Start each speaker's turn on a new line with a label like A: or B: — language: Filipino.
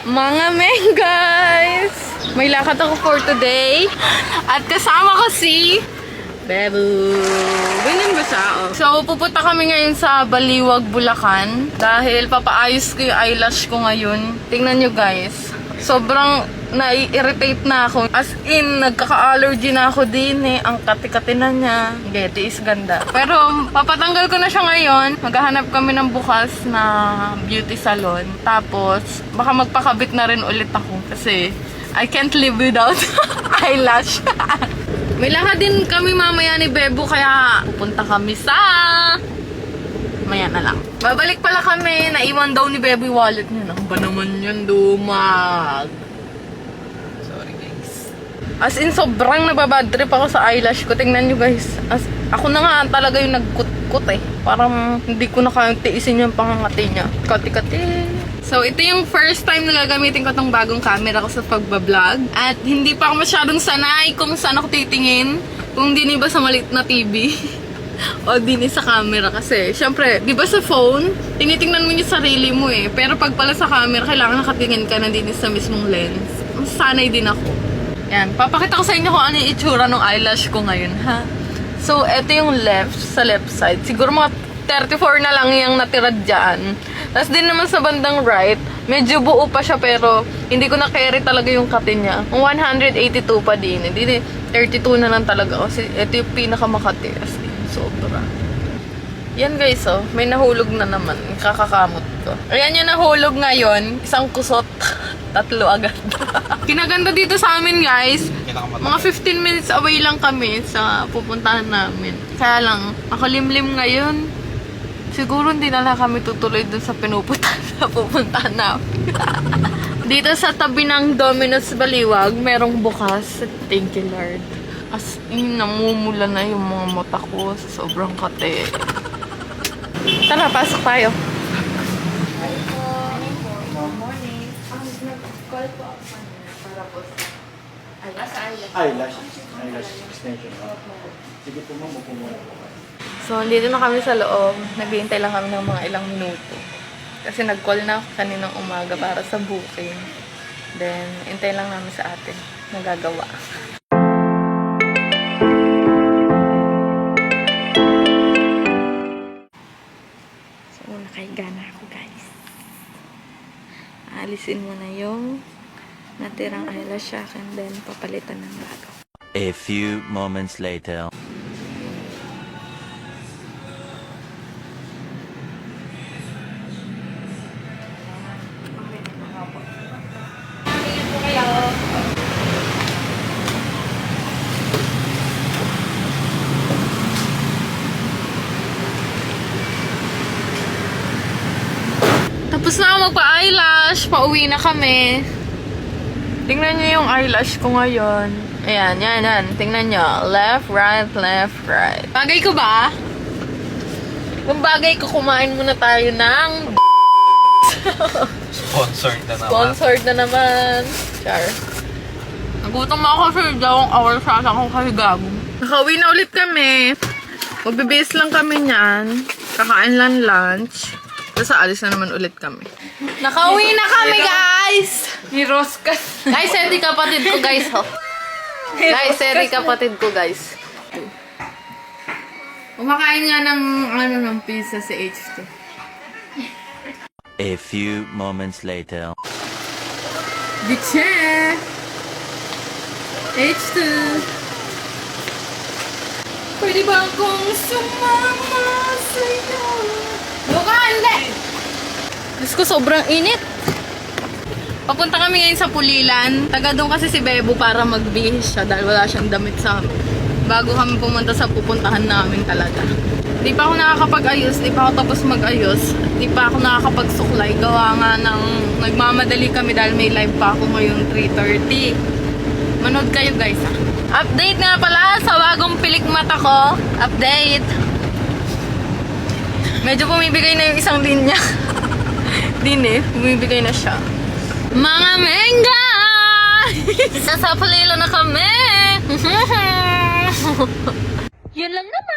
A: Mga men, guys! May lakad ako for today. At kasama ko si Bebu. Ganyan ba siya? Oh. So, pupunta kami ngayon sa Baliwag, Bulacan. Dahil papaayos ko yung eyelash ko ngayon. Tingnan nyo, guys. Sobrang nai-irritate na ako. As in, nagkaka-allergy na ako din eh. Ang kati-kati na niya. Getty is ganda. Pero, papatanggal ko na siya ngayon. Maghahanap kami ng bukas na beauty salon. Tapos, baka magpakabit na rin ulit ako. Kasi, I can't live without eyelash. May lakad din kami mamaya ni Bebo. Kaya, pupunta kami sa... Maya na lang. Babalik pala kami. Naiwan daw ni Bebo yung wallet niya. Ano ba naman yun, dumag? Sorry, guys. As in, sobrang nababad trip ako sa eyelash ko. Tingnan nyo, guys. Ako na nga talaga yung nagkut-kut eh. Parang hindi ko na kayang tiisin yung pangangati niya. Kati-kati. So, ito yung first time na gagamitin ko tong bagong camera ko sa pagbablog. At hindi pa ako masyadong sanay kung saan ako titingin. Kung di ba sa maliit na TV. O din sa camera kasi syempre, di ba sa phone, tinitingnan mo yung sarili mo eh. Pero pag pala sa camera, kailangan nakatingin ka na din sa mismong lens. Masanay din ako. Yan, papakita ko sa inyo kung ano yung itsura ng eyelash ko ngayon, ha? So, eto yung sa left side. Siguro mga 34 na lang yung natira dyan. Tapos din naman sa bandang right, medyo buo pa siya pero hindi ko na-carry talaga yung kati niya. 182 pa din. Hindi, 32 na lang talaga kasi ito yung pinakamakati. As in, sobra. Yan guys, oh. May nahulog na naman. Kakakamot ko. Ayan yung nahulog ngayon. Isang kusot. 3 agad. Kinaganda dito sa amin guys. Mga 15 minutes away lang kami sa pupuntahan namin. Kaya lang, makalimlim ngayon. Siguro hindi na lang kami tutuloy dun sa pupuntahan namin. Dito sa tabi ng Domino's Baliwag, merong bukas. Thank you Lord. As in, namumula na yung mga mata ko sa sobrang kate. Tara, pasok tayo.
B: Eyelash extension. Sige po ma'am, upo muna po.
A: So, dito na kami sa loob. Naghihintay lang kami ng mga ilang minuto. Kasi nag-call na ako kaninang umaga para sa booking. Then, hintay lang namin sa atin. Nagagawa. So, nakahiga na ako, guys. Aalisin mo na yung natirang eyelash sa akin. Then, papalitan ng bago.
C: A few moments later.
A: Tapos na ako magpa-eyelash. Pauwi na kami. Tingnan niyo yung eyelash ko ngayon. Ayan, yan. Tingnan niyo. Left, right, left, right. Bagay ko ba? Kung bagay ko, kumain muna tayo ng
B: Sponsored na naman.
A: sponsored na naman. Char. Nagutom ako kasi dalawang hours sa ako kasi gago. Nakauwi na ulit kami. Magbibis lang kami niyan. Kakain lang lunch. Tapos alis na naman ulit kami. Nakauwi na kami, guys!
D: Ni Roskas.
A: Guys, edi kapatid ko, guys, ho. Guys, edi kapatid ko, guys. Kumakain nga ng pizza si H2.
C: A few moments later.
A: Biche! H2! Pwede ba akong sumama sa'yo? Luka, hindi! Diyos ko, sobrang init. Papunta kami ngayon sa Pulilan. Taga doon kasi si Bebo para magbihis siya dahil wala siyang damit sa amin. Bago kami pumunta sa pupuntahan namin talaga. Di pa ako nakakapag-ayos, di pa ako tapos mag-ayos. Di pa ako nakakapagsuklay. Gawa nga ng nagmamadali kami dahil may live pa ako ngayon 3:30. Manood kayo guys ha. Update nga pala sa bagong pilik mata ko. Update. Medyo bumibigay na yung isang linya. Din eh, bumibigay na siya. Mga mengga! Nasa Palilo na kami! Yun lang naman.